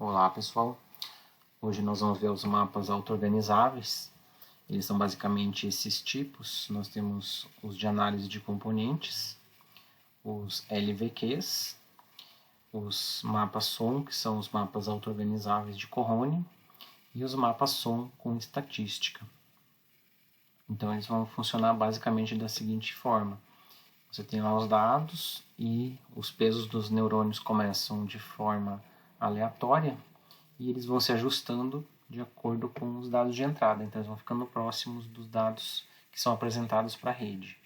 Olá pessoal, hoje nós vamos ver os mapas auto-organizáveis. Eles são basicamente esses tipos. Nós temos os de análise de componentes, os LVQs, os mapas SOM, que são os mapas auto-organizáveis de Cohone, e os mapas SOM com estatística. Então eles vão funcionar basicamente da seguinte forma: você tem lá os dados e os pesos dos neurônios começam de forma aleatória e eles vão se ajustando de acordo com os dados de entrada. Então eles vão ficando próximos dos dados que são apresentados para a rede.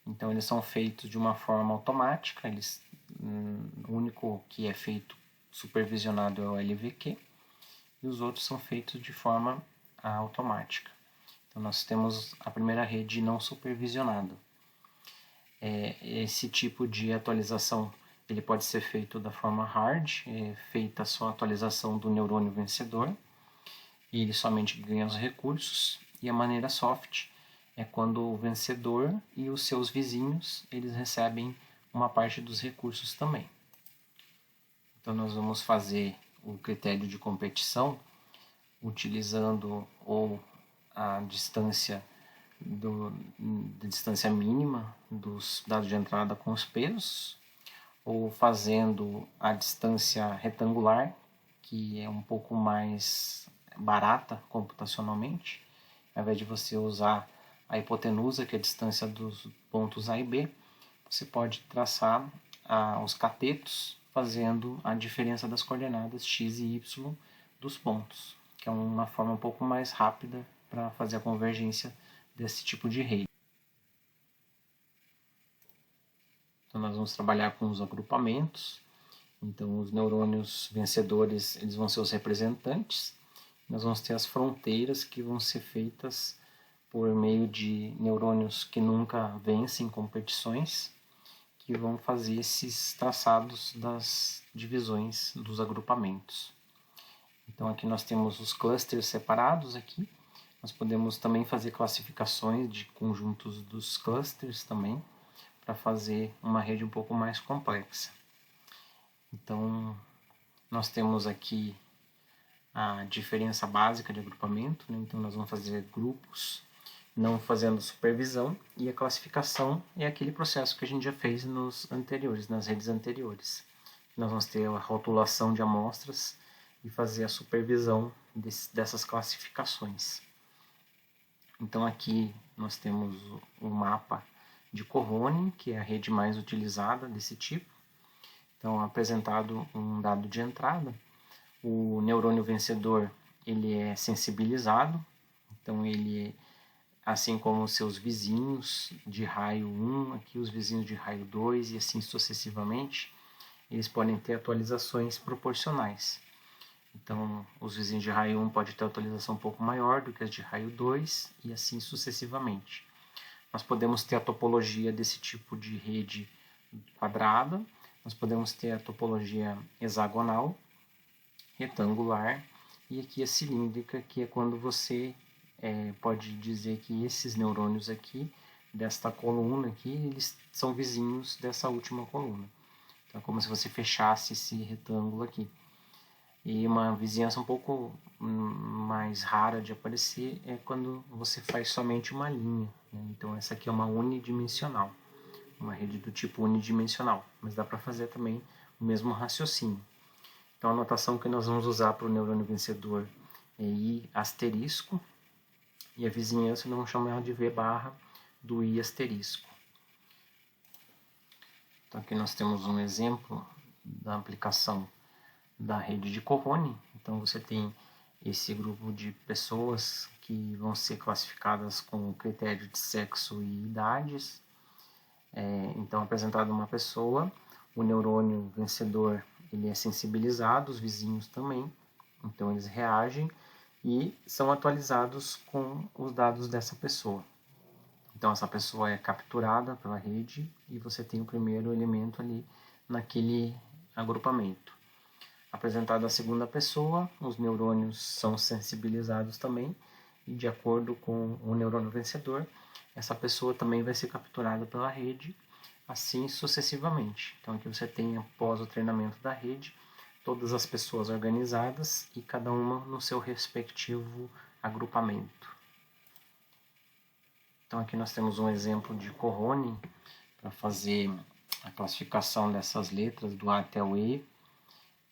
Então eles são feitos de uma forma automática. O único que é feito supervisionado é o LVQ e os outros são feitos de forma automática. Então nós temos a primeira rede não supervisionada. Esse tipo de atualização ele pode ser feito da forma hard, feita só a atualização do neurônio vencedor, e ele somente ganha os recursos, e a maneira soft é quando o vencedor e os seus vizinhos eles recebem uma parte dos recursos também. Então nós vamos fazer o critério de competição utilizando ou a distância distância mínima dos dados de entrada com os pesos, ou fazendo a distância retangular, que é um pouco mais barata computacionalmente. Ao invés de você usar a hipotenusa, que é a distância dos pontos A e B, você pode traçar os catetos fazendo a diferença das coordenadas x e y dos pontos, que é uma forma um pouco mais rápida para fazer a convergência desse tipo de rede. Então nós vamos trabalhar com os agrupamentos. Então os neurônios vencedores eles vão ser os representantes. Nós vamos ter as fronteiras que vão ser feitas por meio de neurônios que nunca vencem competições, que vão fazer esses traçados das divisões dos agrupamentos. Então aqui nós temos os clusters separados aqui. Nós podemos também fazer classificações de conjuntos dos clusters também, para fazer uma rede um pouco mais complexa. Então, nós temos aqui a diferença básica de agrupamento, né? Então nós vamos fazer grupos, não fazendo supervisão, e a classificação é aquele processo que a gente já fez nas redes anteriores. Nós vamos ter a rotulação de amostras e fazer a supervisão dessas classificações. Então aqui nós temos o mapa de Cohone, que é a rede mais utilizada desse tipo. Então, apresentado um dado de entrada, o neurônio vencedor ele é sensibilizado, então ele, assim como os seus vizinhos de raio 1, aqui os vizinhos de raio 2 e assim sucessivamente, eles podem ter atualizações proporcionais. Então, os vizinhos de raio 1 podem ter atualização um pouco maior do que as de raio 2 e assim sucessivamente. Nós podemos ter a topologia desse tipo de rede quadrada, nós podemos ter a topologia hexagonal, retangular e aqui a cilíndrica, que é quando você pode dizer que esses neurônios aqui, desta coluna aqui, eles são vizinhos dessa última coluna. Então é como se você fechasse esse retângulo aqui. E uma vizinhança um pouco mais rara de aparecer é quando você faz somente uma linha, né? Então essa aqui é uma unidimensional, uma rede do tipo unidimensional, mas dá para fazer também o mesmo raciocínio. Então a notação que nós vamos usar para o neurônio vencedor é I asterisco, e a vizinhança nós vamos chamar de V barra do I asterisco. Então aqui nós temos um exemplo da aplicação da rede de Cohone. Então você tem esse grupo de pessoas que vão ser classificadas com o critério de sexo e idades. Então, apresentado uma pessoa, o neurônio vencedor ele é sensibilizado, os vizinhos também, então eles reagem e são atualizados com os dados dessa pessoa. Então essa pessoa é capturada pela rede e você tem o primeiro elemento ali naquele agrupamento. Apresentada a segunda pessoa, os neurônios são sensibilizados também, e de acordo com o neurônio vencedor, essa pessoa também vai ser capturada pela rede, assim sucessivamente. Então aqui você tem, após o treinamento da rede, todas as pessoas organizadas e cada uma no seu respectivo agrupamento. Então aqui nós temos um exemplo de Cohone para fazer a classificação dessas letras do A até o E,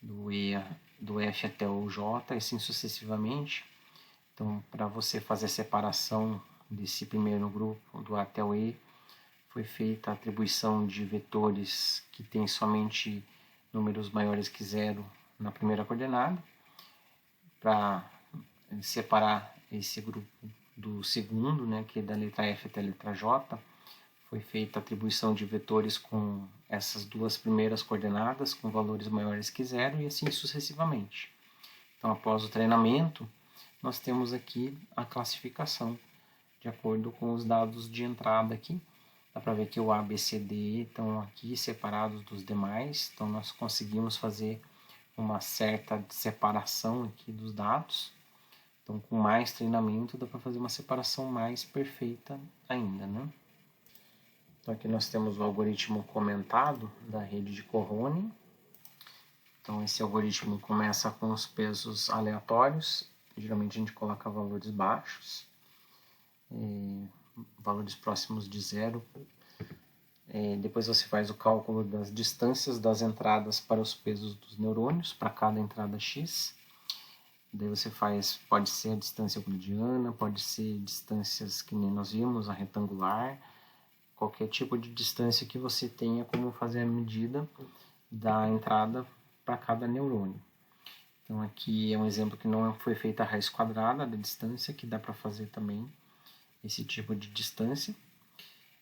do F até o J e assim sucessivamente. Então, para você fazer a separação desse primeiro grupo, do A até o E, foi feita a atribuição de vetores que têm somente números maiores que zero na primeira coordenada. Para separar esse grupo do segundo, né, que é da letra F até a letra J, foi feita a atribuição de vetores com essas duas primeiras coordenadas, com valores maiores que zero, e assim sucessivamente. Então, após o treinamento, nós temos aqui a classificação, de acordo com os dados de entrada aqui. Dá para ver que o A, B, C, D, E estão aqui separados dos demais, então nós conseguimos fazer uma certa separação aqui dos dados. Então, com mais treinamento, dá para fazer uma separação mais perfeita ainda, né? Então, aqui nós temos o algoritmo comentado da rede de Cohone. Então, esse algoritmo começa com os pesos aleatórios. Geralmente a gente coloca valores baixos, valores próximos de zero. Depois você faz o cálculo das distâncias das entradas para os pesos dos neurônios, para cada entrada X. Daí você faz, pode ser a distância euclidiana, pode ser distâncias que nem nós vimos, a retangular, qualquer tipo de distância que você tenha como fazer a medida da entrada para cada neurônio. Então aqui é um exemplo que não foi feita a raiz quadrada da distância, que dá para fazer também esse tipo de distância.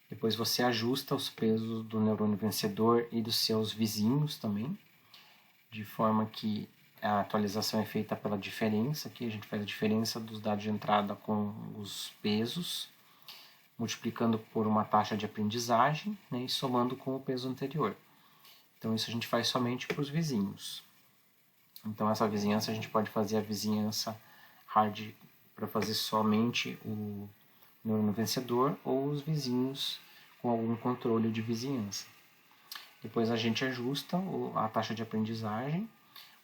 Depois você ajusta os pesos do neurônio vencedor e dos seus vizinhos também, de forma que a atualização é feita pela diferença. Aqui a gente faz a diferença dos dados de entrada com os pesos, multiplicando por uma taxa de aprendizagem, né, e somando com o peso anterior. Então isso a gente faz somente para os vizinhos. Então essa vizinhança a gente pode fazer a vizinhança hard para fazer somente o neurônio vencedor ou os vizinhos com algum controle de vizinhança. Depois a gente ajusta a taxa de aprendizagem,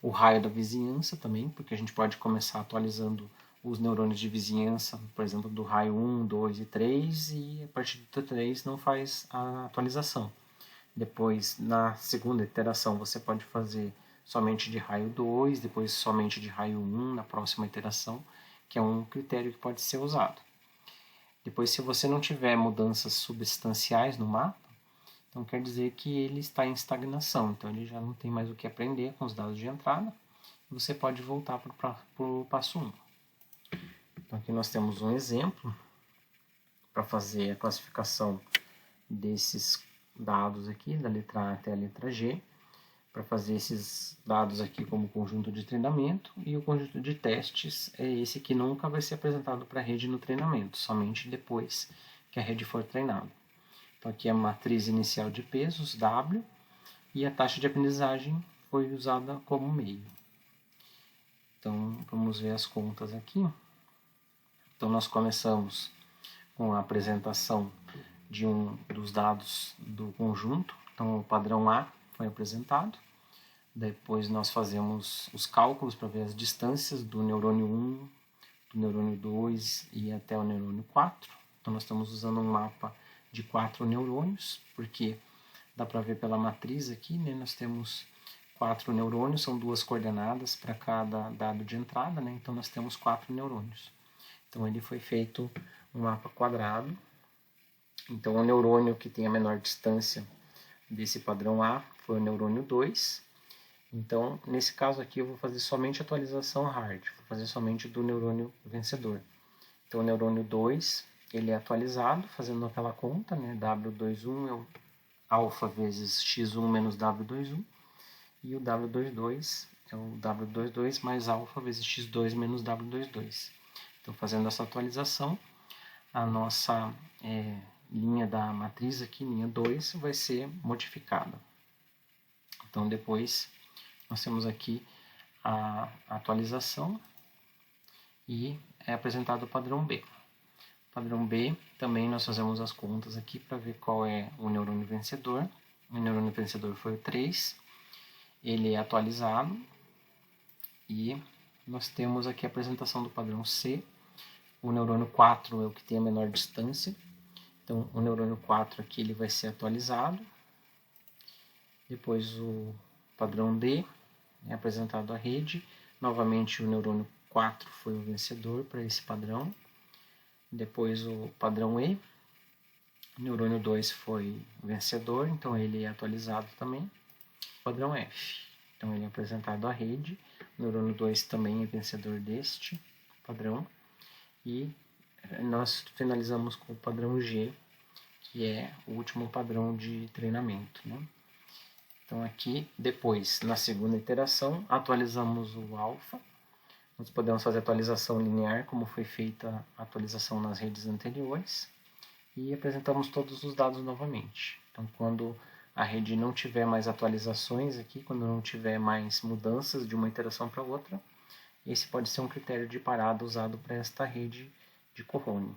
o raio da vizinhança também, porque a gente pode começar atualizando os neurônios de vizinhança, por exemplo, do raio 1, 2 e 3, e a partir do 3 não faz a atualização. Depois, na segunda iteração, você pode fazer somente de raio 2, depois somente de raio 1 na próxima iteração, que é um critério que pode ser usado. Depois, se você não tiver mudanças substanciais no mapa, então quer dizer que ele está em estagnação, então ele já não tem mais o que aprender com os dados de entrada, e você pode voltar para o passo 1. Então aqui nós temos um exemplo para fazer a classificação desses dados aqui, da letra A até a letra G, para fazer esses dados aqui como conjunto de treinamento, e o conjunto de testes é esse que nunca vai ser apresentado para a rede no treinamento, somente depois que a rede for treinada. Então aqui é a matriz inicial de pesos, W, e a taxa de aprendizagem foi usada como meio. Então vamos ver as contas aqui. Então nós começamos com a apresentação de dos dados do conjunto. Então o padrão A foi apresentado. Depois nós fazemos os cálculos para ver as distâncias do neurônio 1, do neurônio 2 e até o neurônio 4. Então nós estamos usando um mapa de 4 neurônios, porque dá para ver pela matriz aqui, né? Nós temos 4 neurônios, são 2 coordenadas para cada dado de entrada, né? Então nós temos 4 neurônios. Então ele foi feito um mapa quadrado. Então o neurônio que tem a menor distância desse padrão A foi o neurônio 2. Então nesse caso aqui eu vou fazer somente atualização hard, vou fazer somente do neurônio vencedor. Então o neurônio 2 ele é atualizado fazendo aquela conta, né? W21 é o alfa vezes x1 menos W21, e o W22 é o W22 mais alfa vezes x2 menos W22. Então, fazendo essa atualização, a nossa linha da matriz aqui, linha 2, vai ser modificada. Então, depois, nós temos aqui a atualização e é apresentado o padrão B. O padrão B, também nós fazemos as contas aqui para ver qual é o neurônio vencedor. O neurônio vencedor foi o 3. Ele é atualizado E nós temos aqui a apresentação do padrão C. O neurônio 4 é o que tem a menor distância. Então, o neurônio 4 aqui ele vai ser atualizado. Depois o padrão D é apresentado à rede. Novamente o neurônio 4 foi o vencedor para esse padrão. Depois o padrão E. O neurônio 2 foi o vencedor, então ele é atualizado também. O padrão F. Então ele é apresentado à rede. O neurônio 2 também é vencedor deste padrão. E nós finalizamos com o padrão G, que é o último padrão de treinamento, né? Então aqui, depois, na segunda iteração, atualizamos o alfa. Nós podemos fazer atualização linear, como foi feita a atualização nas redes anteriores. E apresentamos todos os dados novamente. Então quando a rede não tiver mais atualizações aqui, quando não tiver mais mudanças de uma iteração para outra, esse pode ser um critério de parada usado para esta rede de Cohone.